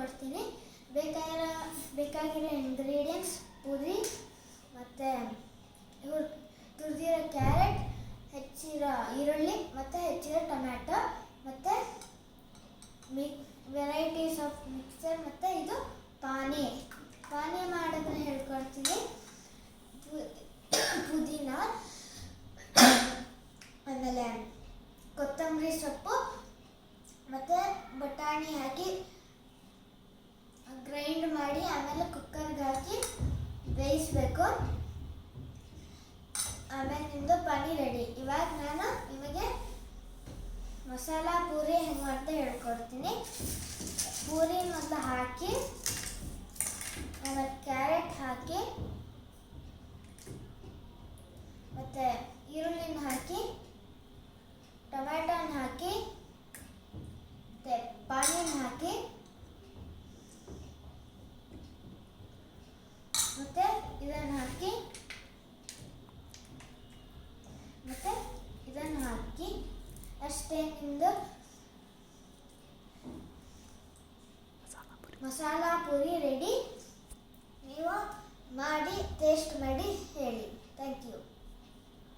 ಹೇಳ್ಕೊಡ್ತೀನಿ. ಬೇಕಾಗಿರೋ ಇಂಗ್ರೀಡಿಯೆಂಟ್ಸ್ ಪೂರಿ ಮತ್ತು ತುರಿದಿರೋ ಕ್ಯಾರೆಟ್, ಹೆಚ್ಚಿರೋ ಈರುಳ್ಳಿ ಮತ್ತು ಹೆಚ್ಚಿರೋ ಟೊಮ್ಯಾಟೊ ಮತ್ತು ವೆರೈಟೀಸ್ ಆಫ್ ಮಿಕ್ಸರ್ ಮತ್ತು ಇದು ಪಾನಿ ಮಾಡೋದನ್ನ ಹೇಳ್ಕೊಡ್ತೀನಿ. ಪುದೀನ, ಆಮೇಲೆ ಕೊತ್ತಂಬರಿ ಸೊಪ್ಪು ಮತ್ತು ಬಟಾಣಿ ಹಾಕಿ ಗ್ರೈಂಡ್ ಮಾಡಿ ಆಮೇಲೆ ಕುಕ್ಕರ್ಗೆ ಹಾಕಿ ಬೇಯಿಸಬೇಕು. ಆಮೇಲೆ ನಿಮ್ಮದು ಪಾನಿ ರೆಡಿ. ಇವಾಗ ನಾನು ನಿಮಗೆ ಮಸಾಲ ಪೂರಿ ಹೆಂಗೆ ಮಾಡ್ತಾ ಹೇಳ್ಕೊಡ್ತೀನಿ. ಪೂರಿ ಮೊದಲು ಹಾಕಿ ಆಮೇಲೆ ಕ್ಯಾರೆಟ್ ಹಾಕಿ ಮತ್ತು ಈರುಳ್ಳಿನ ಹಾಕಿ ಟೊಮ್ಯಾಟೋನ ಹಾಕಿ ಮತ್ತು ಪಾನಿನ ಹಾಕಿ ಮತ್ತು ಇದನ್ನು ಹಾಕಿ ಮತ್ತು ಇದನ್ನು ಹಾಕಿ ಅಷ್ಟೇ. ನಿಮ್ಮದು ಮಸಾಲ ಪೂರಿ ರೆಡಿ. ನೀವು ಮಾಡಿ ಟೇಸ್ಟ್ ಮಾಡಿ ಹೇಳಿ. Thank you.